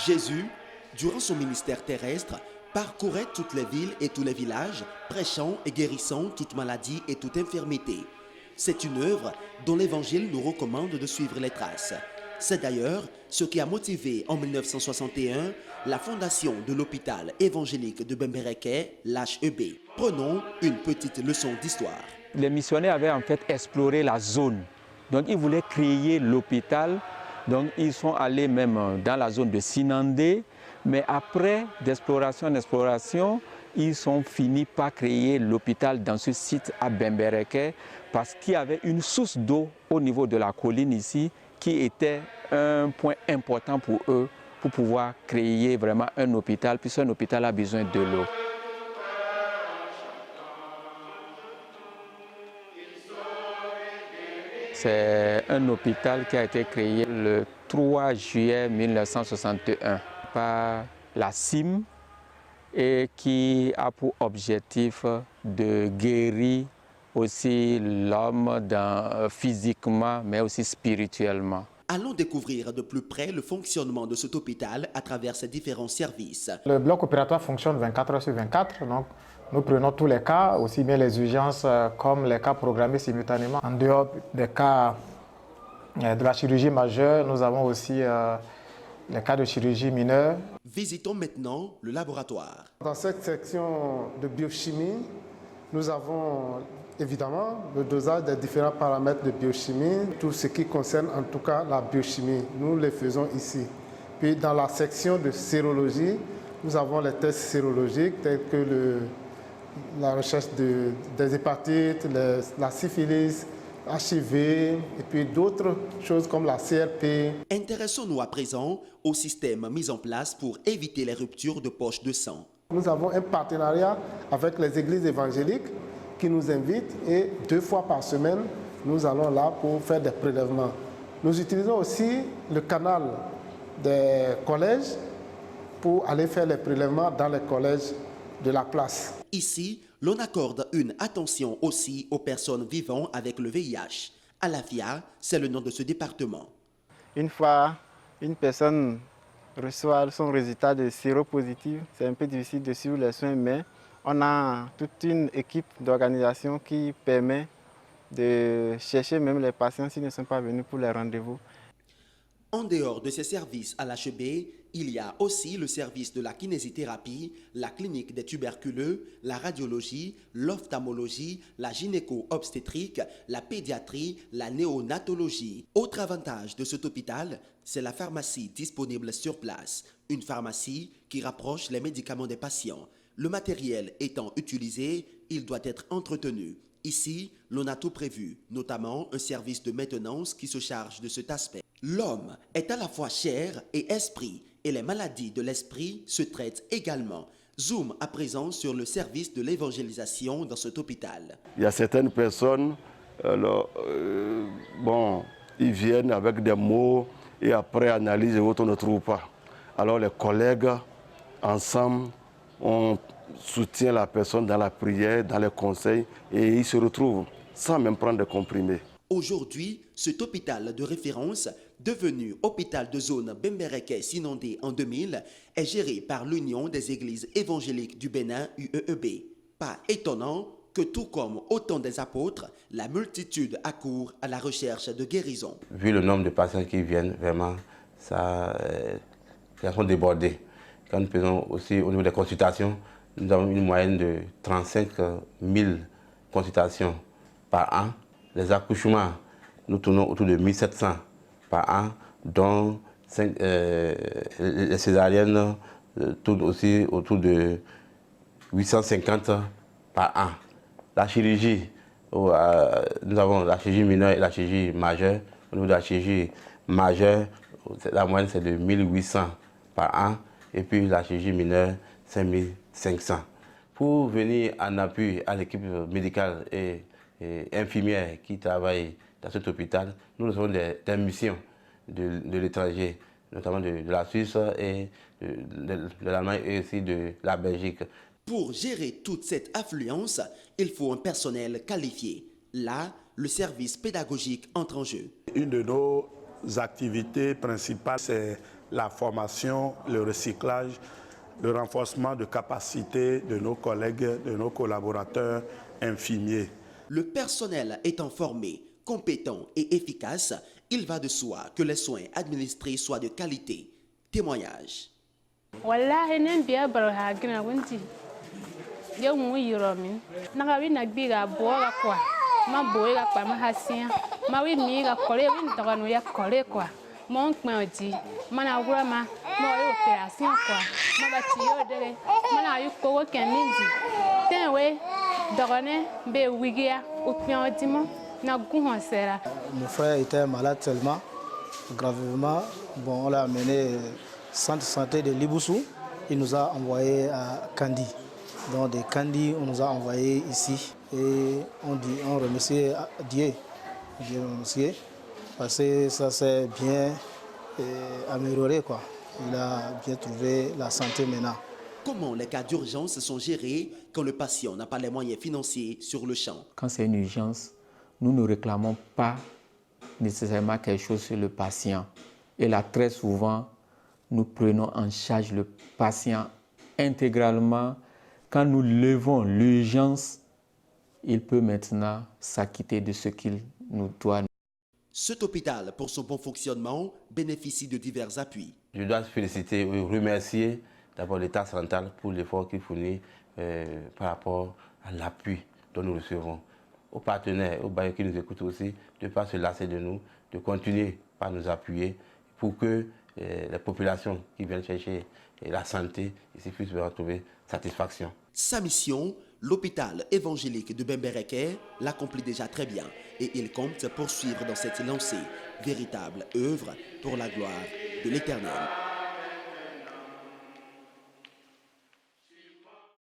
Jésus, durant son ministère terrestre, parcourait toutes les villes et tous les villages, prêchant et guérissant toute maladie et toute infirmité. C'est une œuvre dont l'Évangile nous recommande de suivre les traces. C'est d'ailleurs ce qui a motivé en 1961 la fondation de l'hôpital évangélique de Bembereke, l'HEB. Prenons une petite leçon d'histoire. Les missionnaires avaient en fait exploré la zone. Donc ils voulaient créer l'hôpital. Donc ils sont allés même dans la zone de Sinandé. Mais après d'exploration, ils sont finis par créer l'hôpital dans ce site à Bembereke parce qu'il y avait une source d'eau au niveau de la colline ici qui était un point important pour eux pour pouvoir créer vraiment un hôpital, puisque un hôpital a besoin de l'eau. C'est un hôpital qui a été créé le 3 juillet 1961 par la CIM et qui a pour objectif de guérir aussi l'homme physiquement mais aussi spirituellement. Allons découvrir de plus près le fonctionnement de cet hôpital à travers ses différents services. Le bloc opératoire fonctionne 24 heures sur 24, donc nous prenons tous les cas, aussi bien les urgences comme les cas programmés simultanément. En dehors des cas de la chirurgie majeure, nous avons aussi les cas de chirurgie mineure. Visitons maintenant le laboratoire. Dans cette section de biochimie, nous avons évidemment le dosage des différents paramètres de biochimie, tout ce qui concerne en tout cas la biochimie, nous les faisons ici. Puis dans la section de sérologie, nous avons les tests sérologiques tels que la recherche des hépatites, la syphilis, HIV et puis d'autres choses comme la CRP. Intéressons-nous à présent au système mis en place pour éviter les ruptures de poches de sang. Nous avons un partenariat avec les églises évangéliques qui nous invitent et 2 fois par semaine, nous allons là pour faire des prélèvements. Nous utilisons aussi le canal des collèges pour aller faire les prélèvements dans les collèges de la place. Ici, l'on accorde une attention aussi aux personnes vivant avec le VIH. Alafia, c'est le nom de ce département. Une fois une personne reçoit son résultat de séropositif, c'est un peu difficile de suivre les soins, mais on a toute une équipe d'organisation qui permet de chercher même les patients s'ils ne sont pas venus pour les rendez-vous. En dehors de ces services à l'HEB, il y a aussi le service de la kinésithérapie, la clinique des tuberculeux, la radiologie, l'ophtalmologie, la gynéco-obstétrique, la pédiatrie, la néonatologie. Autre avantage de cet hôpital, c'est la pharmacie disponible sur place. Une pharmacie qui rapproche les médicaments des patients. Le matériel étant utilisé, il doit être entretenu. Ici, l'on a tout prévu, notamment un service de maintenance qui se charge de cet aspect. L'homme est à la fois chair et esprit, et les maladies de l'esprit se traitent également. Zoom à présent sur le service de l'évangélisation dans cet hôpital. Il y a certaines personnes, ils viennent avec des mots et après analyse et autres, on ne trouve pas. Alors les collègues, ensemble, on soutient la personne dans la prière, dans les conseils et ils se retrouvent sans même prendre des comprimés. Aujourd'hui, cet hôpital de référence, devenu hôpital de zone Bembereke-Sinandé en 2000, est géré par l'Union des Églises évangéliques du Bénin, UEEB. Pas étonnant que tout comme au temps des apôtres, la multitude accourt à la recherche de guérison. Vu le nombre de patients qui viennent, vraiment, ça sont débordés. Quand nous faisons aussi au niveau des consultations, nous avons une moyenne de 35 000 consultations par an. Les accouchements, nous tournons autour de 1700 par an, dont les césariennes tournent aussi autour de 850 par an. La chirurgie, nous avons la chirurgie mineure et la chirurgie majeure. Au niveau de la chirurgie majeure, la moyenne c'est de 1800 par an, et puis la chirurgie mineure, 5500. Pour venir en appui à l'équipe médicale et infirmières qui travaillent dans cet hôpital, nous avons des missions de l'étranger, notamment de la Suisse et de l'Allemagne et aussi de la Belgique. Pour gérer toute cette affluence, il faut un personnel qualifié. Là, le service pédagogique entre en jeu. Une de nos activités principales, c'est la formation, le recyclage, le renforcement de capacités de nos collègues, de nos collaborateurs infirmiers. Le personnel étant formé, compétent et efficace, il va de soi que les soins administrés soient de qualité. Témoignage. Wallahi nembia barha gina wunti. Yo mu yiromin. Naga wi nagbiga boga kwa. Ma boga kwa ma hasia. Ma wi mi ga kole wi ndoganu ya kole kwa. Mon kmeoti. Mana wurama mo yo operation kwa. Ma bati yo dele. Mana yu ko kenindi. Tenwe dogane be wigia ukmeoti mo na guhon sera. Mon frère était malade tellement gravement. Bon, on l'a amené centre de santé de Liboussou, il nous a envoyé à Kandi. Donc de Kandi, on nous a envoyé ici. Et on remercie Dieu. Dieu remercie. Parce que ça s'est bien amélioré, quoi. Il a bien trouvé la santé maintenant. Comment les cas d'urgence sont gérés quand le patient n'a pas les moyens financiers sur le champ? Quand c'est une urgence, nous ne réclamons pas nécessairement quelque chose sur le patient. Et là, très souvent, nous prenons en charge le patient intégralement. Quand nous levons l'urgence, il peut maintenant s'acquitter de ce qu'il nous doit. Cet hôpital, pour son bon fonctionnement, bénéficie de divers appuis. Je dois féliciter et remercier d'abord l'État central pour l'effort qu'il fournit par rapport à l'appui dont nous recevons. Aux partenaires, aux bailleurs qui nous écoutent aussi, de ne pas se lasser de nous, de continuer par nous appuyer pour que les populations qui viennent chercher la santé ici puissent retrouver satisfaction. Sa mission, l'hôpital évangélique de Bembereke l'accomplit déjà très bien et il compte poursuivre dans cette lancée, véritable œuvre pour la gloire de l'Éternel.